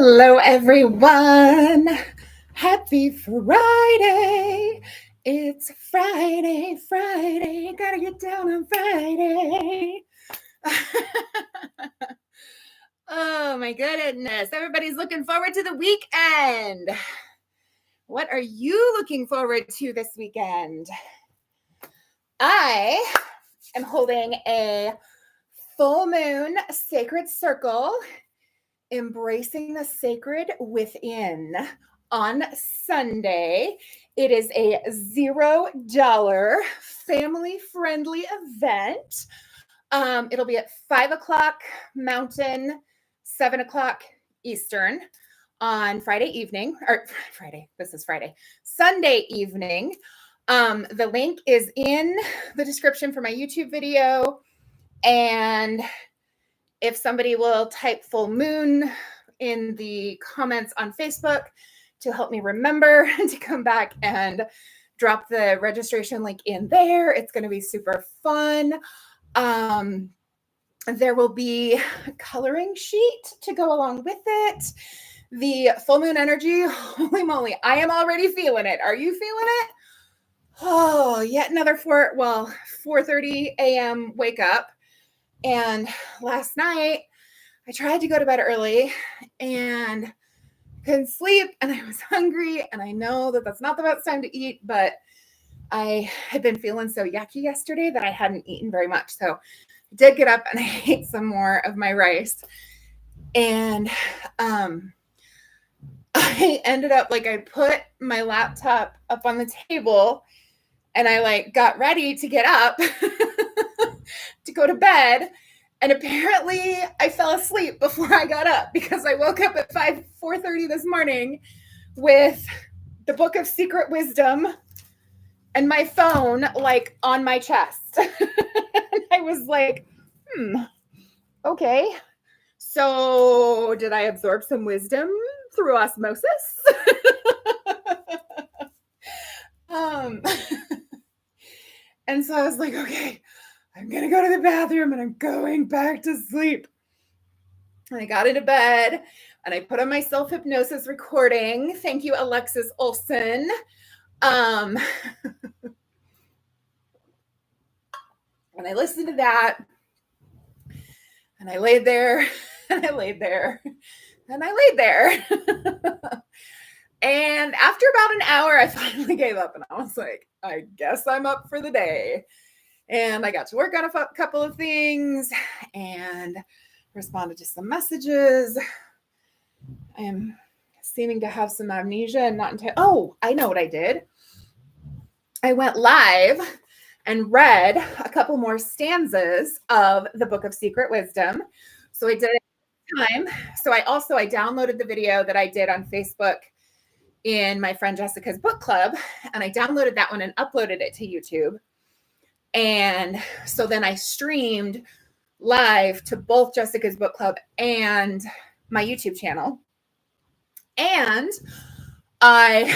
Hello, everyone. Happy Friday. It's Friday. Gotta get down on Friday. Oh, my goodness. Everybody's looking forward to the weekend. What are you looking forward to this weekend? I am holding a full moon sacred circle, embracing the sacred within on Sunday. It is a $0 family friendly event. It'll be at 5 o'clock Mountain, 7 o'clock Eastern on Friday evening, or Sunday evening. The link is in the description for my YouTube video. And if somebody will type full moon in the comments on Facebook to help me remember to come back and drop the registration link in there, it's going to be super fun. There will be a coloring sheet to go along with it. The full moon energy, holy moly, I am already feeling it. Are you feeling it? Oh, yet another 4:30 a.m. wake up. And last night, I tried to go to bed early and couldn't sleep, and I was hungry, and I know that that's not the best time to eat, but I had been feeling so yucky yesterday that I hadn't eaten very much. So I did get up and I ate some more of my rice. And I ended up, I put my laptop up on the table and I got ready to get up to go to bed. And apparently I fell asleep before I got up because I woke up at 4:30 this morning with the Book of Secret Wisdom and my phone on my chest. And I was like, okay. So did I absorb some wisdom through osmosis? And so I was like, okay, I'm going to go to the bathroom and I'm going back to sleep. And I got into bed and I put on my self-hypnosis recording. Thank you, Alexis Olson. And I listened to that and I laid there and I laid there and I laid there. And after about an hour, I finally gave up and I was like, I guess I'm up for the day. And I got to work on a couple of things and responded to some messages. I am seeming to have some amnesia and not until, I know what I did. I went live and read a couple more stanzas of the Book of Secret Wisdom. So I did it time. So I downloaded the video that I did on Facebook in my friend Jessica's book club, and I downloaded that one and uploaded it to YouTube. And so then I streamed live to both Jessica's book club and my YouTube channel. And I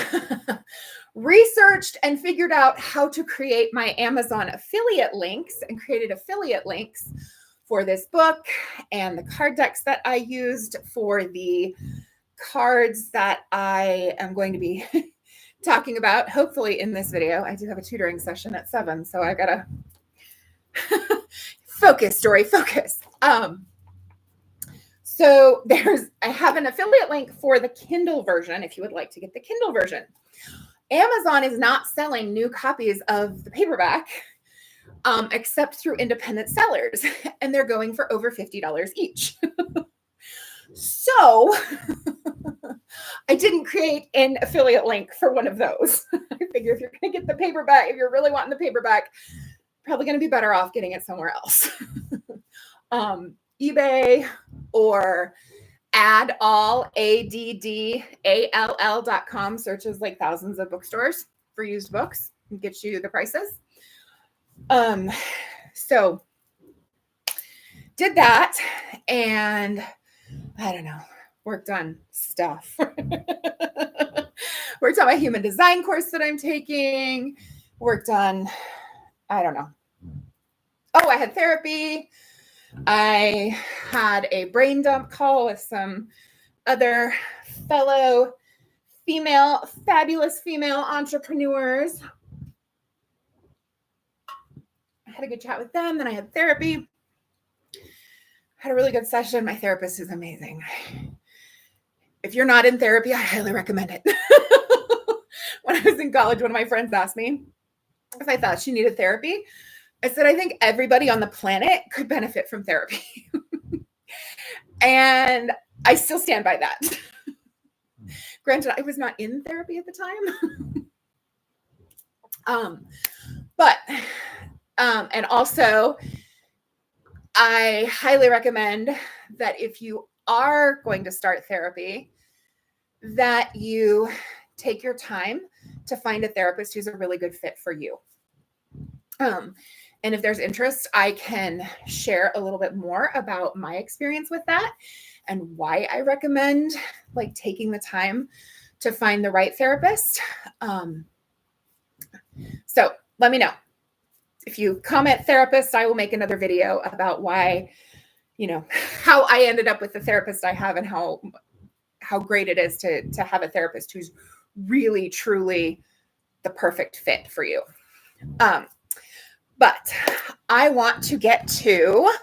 researched and figured out how to create my Amazon affiliate links and created affiliate links for this book and the card decks that I used for the cards that I am going to be talking about, hopefully in this video. I do have a tutoring session at 7, so I gotta focus. So I have an affiliate link for the Kindle version if you would like to get the Kindle version. Amazon is not selling new copies of the paperback except through independent sellers, and they're going for over $50 each. So I didn't create an affiliate link for one of those. I figure if you're going to get the paperback, if you're really wanting the paperback, probably going to be better off getting it somewhere else. eBay or addall, ADDALL.com searches thousands of bookstores for used books and gets you the prices. So did that, and I don't know, worked on stuff. Worked on my human design course that I'm taking. Worked on, I don't know. I had therapy. I had a brain dump call with some other fellow fabulous female entrepreneurs. I had a good chat with them. Then I had therapy. Had a really good session. My therapist is amazing. If you're not in therapy, I highly recommend it. When I was in college, one of my friends asked me if I thought she needed therapy. I said, I think everybody on the planet could benefit from therapy. And I still stand by that. Granted, I was not in therapy at the time. And also, I highly recommend that if you are going to start therapy, that you take your time to find a therapist who's a really good fit for you. And if there's interest, I can share a little bit more about my experience with that and why I recommend like taking the time to find the right therapist. So let me know. If you comment therapist, I will make another video about why, how I ended up with the therapist I have and how great it is to have a therapist who's really, truly the perfect fit for you. But I want to get to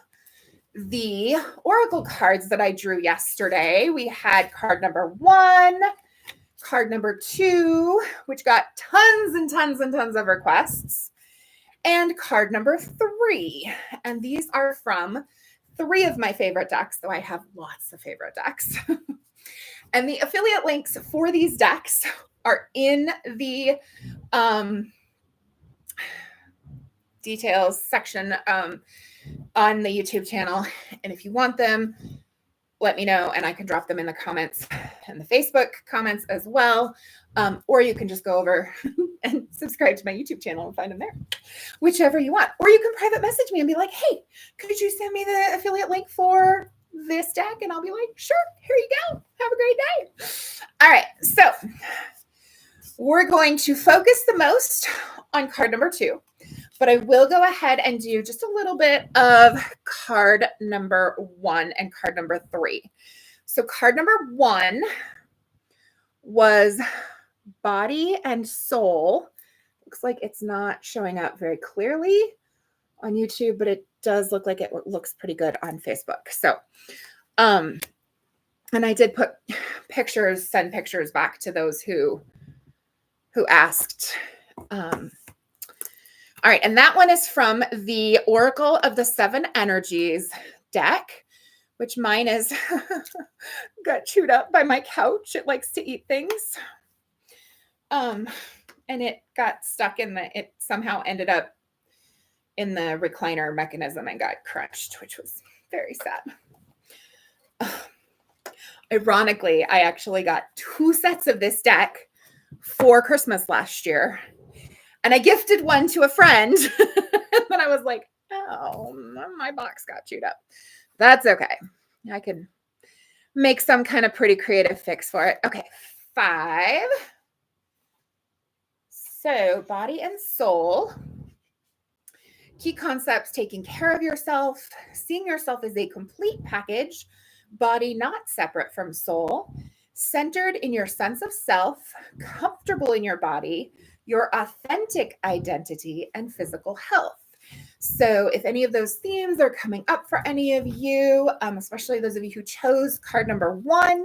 the oracle cards that I drew yesterday. We had card number 1, card number 2, which got tons and tons and tons of requests, and card number 3. And these are from 3 of my favorite decks, though I have lots of favorite decks. And the affiliate links for these decks are in the details section on the YouTube channel. And if you want them, let me know and I can drop them in the comments and the Facebook comments as well. Or you can just go over and subscribe to my YouTube channel and find them there, whichever you want. Or you can private message me and be like, hey, could you send me the affiliate link for this deck? And I'll be like, sure, here you go. Have a great day. All right. So we're going to focus the most on card number 2, but I will go ahead and do just a little bit of card number 1 and card number 3. So card number 1 was body and soul. Looks like it's not showing up very clearly on YouTube, but it does look like it looks pretty good on Facebook. So, and I did put send pictures back to those who asked. All right, and that one is from the Oracle of the 7 Energies deck, which mine is got chewed up by my couch. It likes to eat things. And it got stuck it somehow ended up in the recliner mechanism and got crushed, which was very sad. Ironically, I actually got 2 sets of this deck for Christmas last year. And I gifted one to a friend. And then I was like, oh, my box got chewed up. That's okay. I can make some kind of pretty creative fix for it. Okay, 5. So body and soul. Key concepts: taking care of yourself, seeing yourself as a complete package, body not separate from soul, centered in your sense of self, comfortable in your body, your authentic identity, and physical health. So if any of those themes are coming up for any of you, especially those of you who chose card number 1,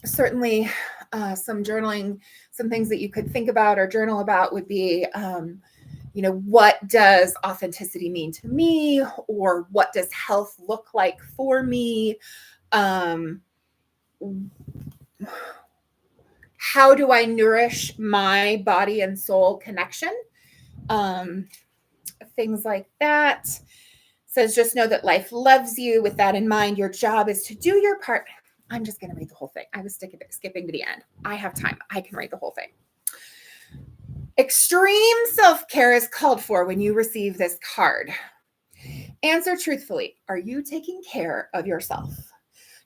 certainly some journaling, some things that you could think about or journal about would be, what does authenticity mean to me? Or what does health look like for me? How do I nourish my body and soul connection? Things like that. Says, just know that life loves you. With that in mind, your job is to do your part. I'm just going to read the whole thing. I was skipping to the end. I have time. I can read the whole thing. Extreme self-care is called for when you receive this card. Answer truthfully. Are you taking care of yourself?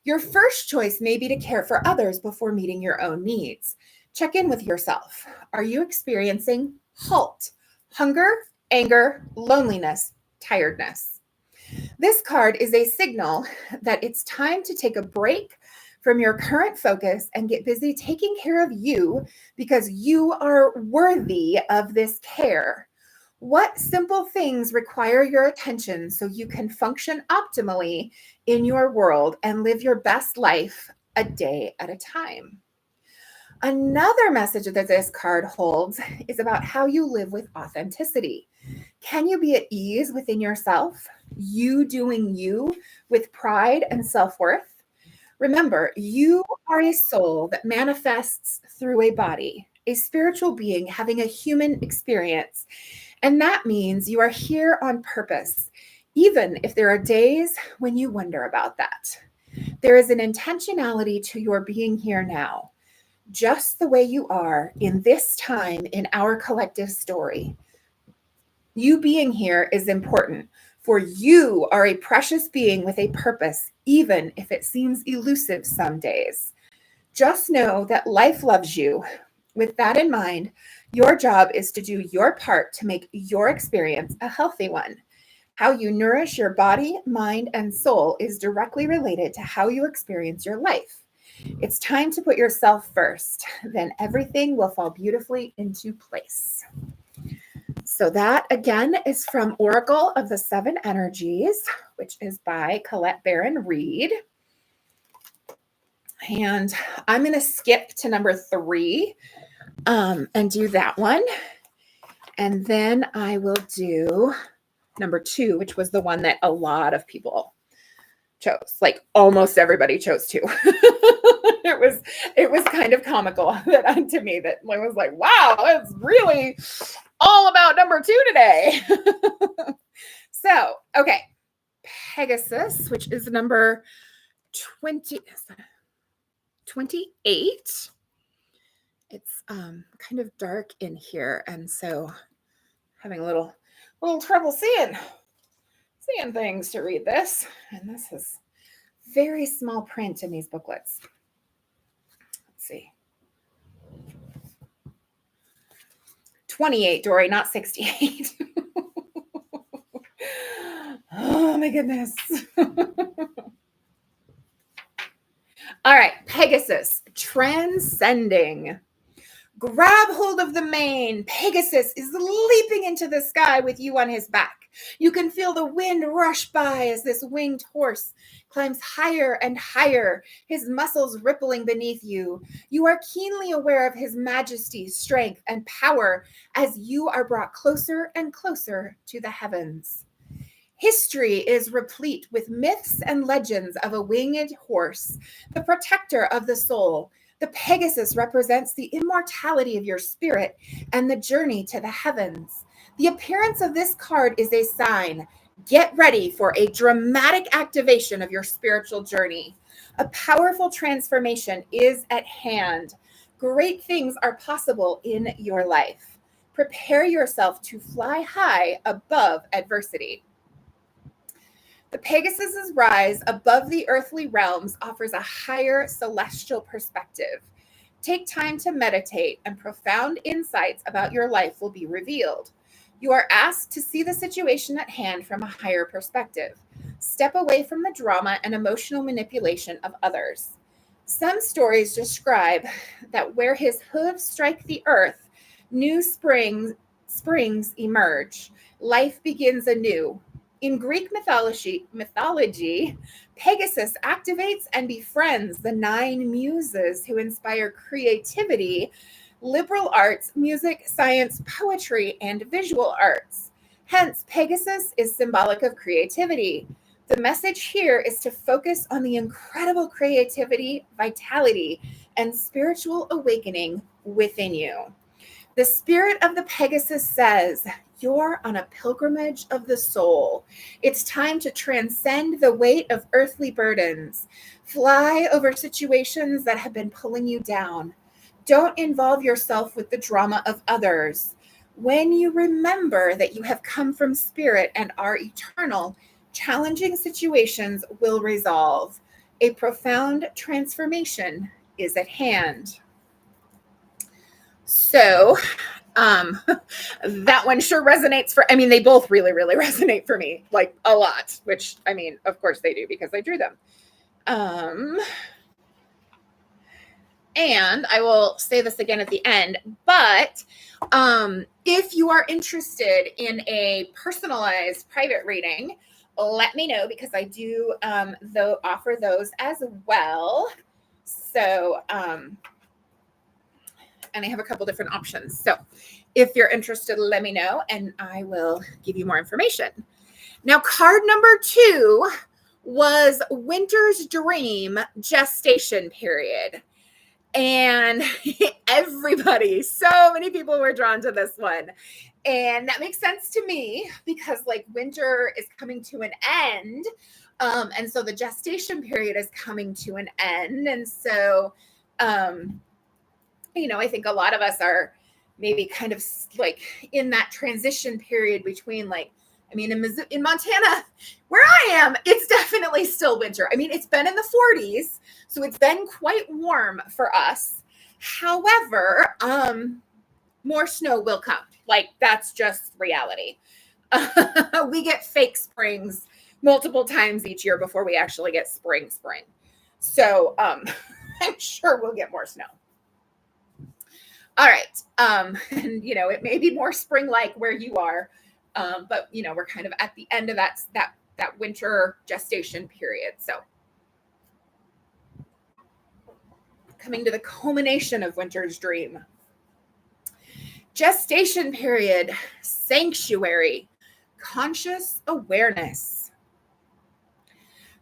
Your first choice may be to care for others before meeting your own needs. Check in with yourself. Are you experiencing HALT, hunger, anger, loneliness, tiredness? This card is a signal that it's time to take a break from your current focus and get busy taking care of you because you are worthy of this care. What simple things require your attention so you can function optimally in your world and live your best life a day at a time? Another message that this card holds is about how you live with authenticity. Can you be at ease within yourself, you doing you with pride and self worth? Remember, you are a soul that manifests through a body, a spiritual being having a human experience. And that means you are here on purpose, even if there are days when you wonder about that. There is an intentionality to your being here now, just the way you are in this time in our collective story. You being here is important, for you are a precious being with a purpose, even if it seems elusive some days. Just know that life loves you. With that in mind, your job is to do your part to make your experience a healthy one. How you nourish your body, mind, and soul is directly related to how you experience your life. It's time to put yourself first, then everything will fall beautifully into place. So that again is from Oracle of the Seven Energies, which is by Colette Baron Reed. And I'm going to skip to number 3 and do that one. And then I will do number 2, which was the one that a lot of people chose. Like almost everybody chose 2. It was kind of comical that to me that I was like, wow, it's really all about number 2 today. So, okay. Pegasus, which is number 28. It's kind of dark in here, and so having a little trouble seeing things to read this. And this is very small print in these booklets. Let's see. 28, Dory, not 68. Oh my goodness. All right, Pegasus, transcending. Grab hold of the mane. Pegasus is leaping into the sky with you on his back. You can feel the wind rush by as this winged horse climbs higher and higher, his muscles rippling beneath you. You are keenly aware of his majesty's strength and power as you are brought closer and closer to the heavens. History is replete with myths and legends of a winged horse, the protector of the soul. The Pegasus represents the immortality of your spirit and the journey to the heavens. The appearance of this card is a sign. Get ready for a dramatic activation of your spiritual journey. A powerful transformation is at hand. Great things are possible in your life. Prepare yourself to fly high above adversity. The Pegasus's rise above the earthly realms offers a higher celestial perspective. Take time to meditate, and profound insights about your life will be revealed. You are asked to see the situation at hand from a higher perspective. Step away from the drama and emotional manipulation of others. Some stories describe that where his hooves strike the earth, new springs emerge. Life begins anew. In Greek mythology, Pegasus activates and befriends the 9 muses who inspire creativity, liberal arts, music, science, poetry, and visual arts. Hence, Pegasus is symbolic of creativity. The message here is to focus on the incredible creativity, vitality, and spiritual awakening within you. The spirit of the Pegasus says, you're on a pilgrimage of the soul. It's time to transcend the weight of earthly burdens. Fly over situations that have been pulling you down. Don't involve yourself with the drama of others. When you remember that you have come from spirit and are eternal, challenging situations will resolve. A profound transformation is at hand. So That one sure resonates I mean, they both really, really resonate for me, like a lot, which I mean, of course they do because I drew them. And I will say this again at the end, but if you are interested in a personalized private reading, let me know because I do offer those as well. So, and I have a couple different options. So if you're interested, let me know and I will give you more information. Now, card number 2 was Winter's Dream Gestation Period. And everybody, so many people were drawn to this one. And that makes sense to me because like winter is coming to an end. And so the gestation period is coming to an end. And so, I think a lot of us are maybe kind of like in that transition period between like, I mean, in Montana, where I am, it's definitely still winter. I mean, it's been in the 40s, so it's been quite warm for us. However, more snow will come. Like, that's just reality. We get fake springs multiple times each year before we actually get spring. So I'm sure we'll get more snow. All right. And it may be more spring-like where you are. But we're kind of at the end of that winter gestation period. So coming to the culmination of Winter's Dream. Gestation period, sanctuary, conscious awareness.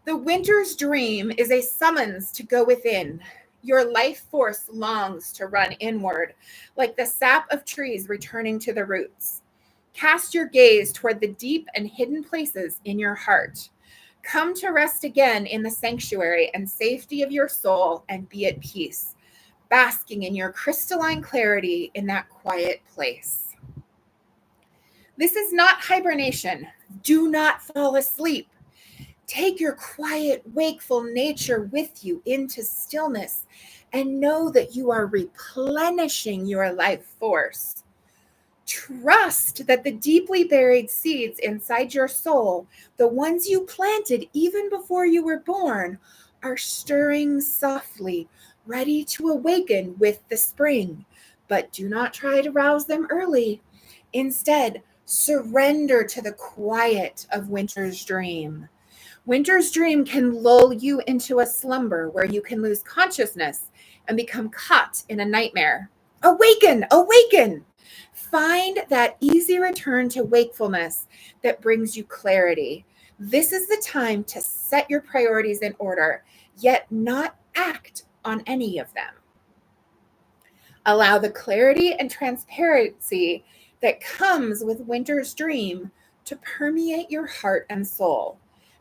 The Winter's Dream is a summons to go within. Your life force longs to run inward, like the sap of trees returning to the roots. Cast your gaze toward the deep and hidden places in your heart. Come to rest again in the sanctuary and safety of your soul and be at peace, basking in your crystalline clarity in that quiet place. This is not hibernation. Do not fall asleep. Take your quiet, wakeful nature with you into stillness and know that you are replenishing your life force. Trust that the deeply buried seeds inside your soul, the ones you planted even before you were born, are stirring softly, ready to awaken with the spring. But do not try to rouse them early. Instead, surrender to the quiet of Winter's Dream. Winter's Dream can lull you into a slumber where you can lose consciousness and become caught in a nightmare. Awaken, awaken! Find that easy return to wakefulness that brings you clarity. This is the time to set your priorities in order, yet not act on any of them. Allow the clarity and transparency that comes with Winter's Dream to permeate your heart and soul.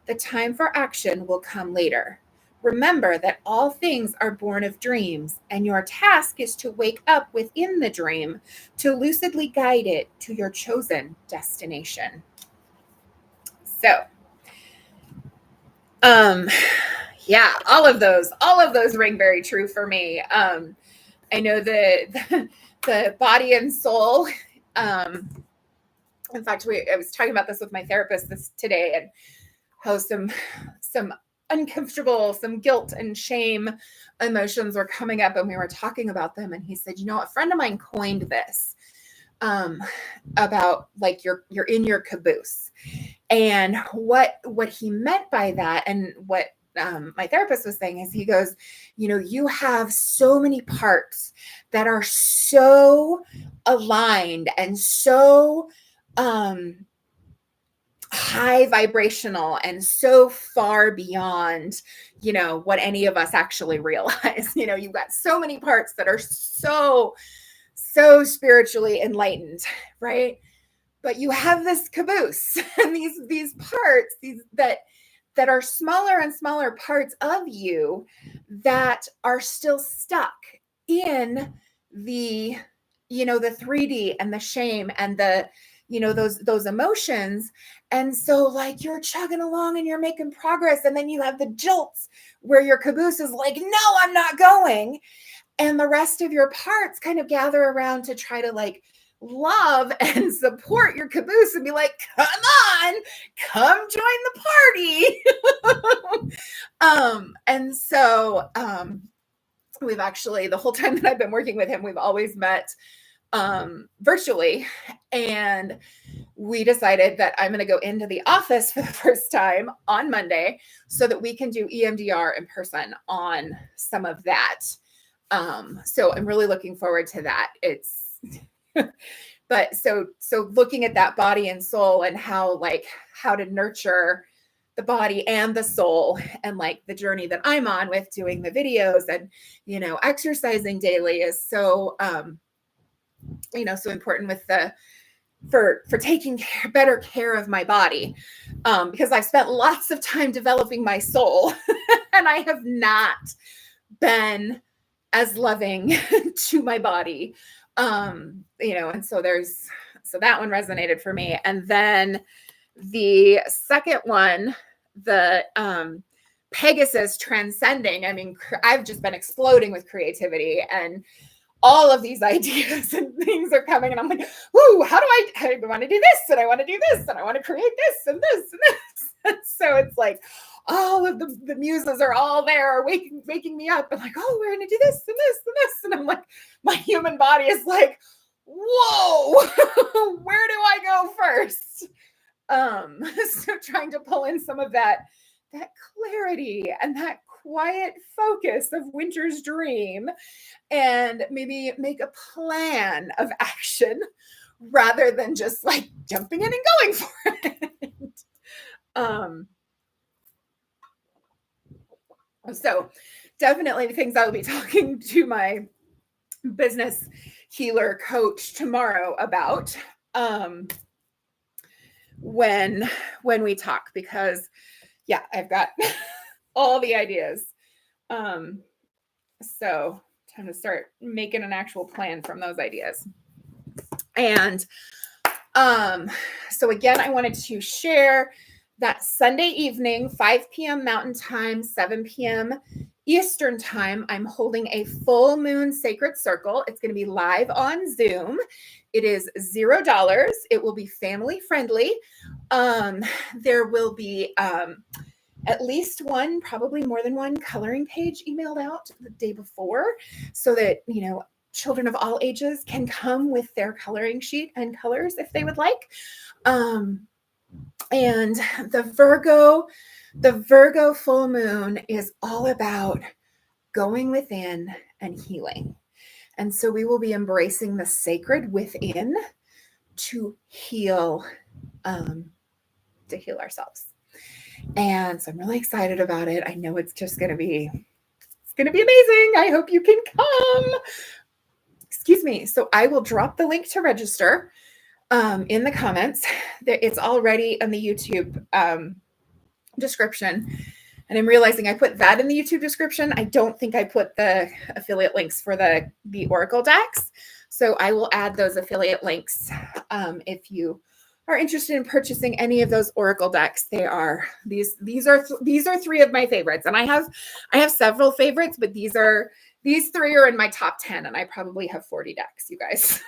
The time for action will come later. Remember that all things are born of dreams, and your task is to wake up within the dream to lucidly guide it to your chosen destination. So, yeah, all of those ring very true for me. I know the body and soul. In fact, I was talking about this with my therapist today, and how some uncomfortable, some guilt and shame emotions were coming up, and we were talking about them. And he said, a friend of mine coined this about like you're in your caboose, and what he meant by that, and what my therapist was saying is, he goes, you have so many parts that are so aligned and so high vibrational and so far beyond, what any of us actually realize. You've got so many parts that are so spiritually enlightened, right? But you have this caboose and these parts, that are smaller and smaller parts of you that are still stuck in the, the 3D and the shame and the, those emotions. And so like you're chugging along and you're making progress, and then you have the jolts where your caboose is like, no, I'm not going. And the rest of your parts kind of gather around to try to like love and support your caboose and be like, come on, come join the party. And so we've actually, the whole time that I've been working with him, we've always met virtually. And we decided that I'm going to go into the office for the first time on Monday so that we can do EMDR in person on some of that. So I'm really looking forward to that. It's, but so looking at that body and soul and how to nurture the body and the soul, and like the journey that I'm on with doing the videos and, exercising daily is so, so important with for taking better care of my body, because I've spent lots of time developing my soul and I have not been as loving to my body, and so that one resonated for me. And then the second one, the Pegasus transcending. I mean, I've just been exploding with creativity, and all of these ideas and things are coming, and I'm like, ooh, how do I want to do this, and I want to do this, and I want to create this and this and this. And so it's like all of the muses are all there waking me up and like, oh, we're going to do this and this and this. And I'm like, my human body is like, whoa, where do I go first? So trying to pull in some of that clarity and that quiet focus of Winter's Dream, and maybe make a plan of action rather than just like jumping in and going for it. So definitely the things I will be talking to my business healer coach tomorrow about, when we talk, because yeah, I've got all the ideas. So time to start making an actual plan from those ideas. And so again, I wanted to share that Sunday evening, 5 p.m. Mountain Time, 7 p.m. Eastern Time, I'm holding a full moon sacred circle. It's going to be live on Zoom. It is $0. It will be family friendly. There will be at least one, probably more than one coloring page emailed out the day before, so that, children of all ages can come with their coloring sheet and colors if they would like. And the Virgo full moon is all about going within and healing. And so we will be embracing the sacred within to heal ourselves. And so I'm really excited about it. I know it's going to be amazing. I hope you can come. Excuse me. So I will drop the link to register in the comments. It's already in the YouTube description. And I'm realizing I put that in the YouTube description. I don't think I put the affiliate links for the Oracle decks. So I will add those affiliate links if you are interested in purchasing any of those Oracle decks. These are three of my favorites, and I have several favorites, but these three are in my top 10, and I probably have 40 decks, you guys.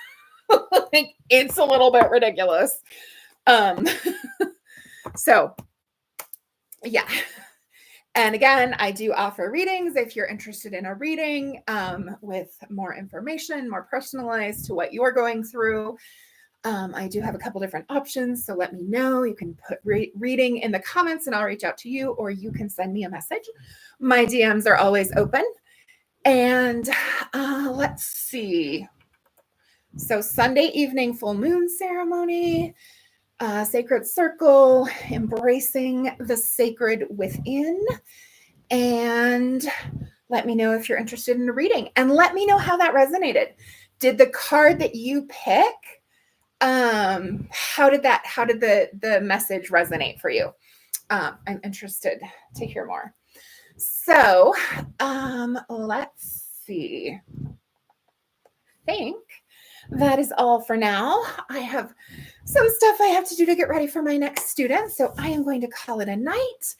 Like, it's a little bit ridiculous. So yeah. And again, I do offer readings if you're interested in a reading with more information, more personalized to what you're going through. I do have a couple different options, so let me know. You can put reading in the comments and I'll reach out to you, or you can send me a message. My DMs are always open. And let's see. So Sunday evening full moon ceremony, sacred circle, embracing the sacred within. And let me know if you're interested in a reading, and let me know how that resonated. Did the card that you pick, how did the message resonate for you? I'm interested to hear more. So let's see. I think that is all for now. I have some stuff I have to do to get ready for my next student, so I am going to call it a night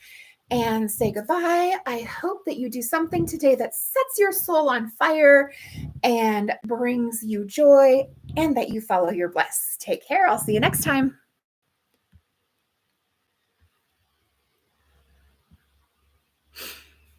and say goodbye. I hope that you do something today that sets your soul on fire and brings you joy and that you follow your bliss. Take care. I'll see you next time.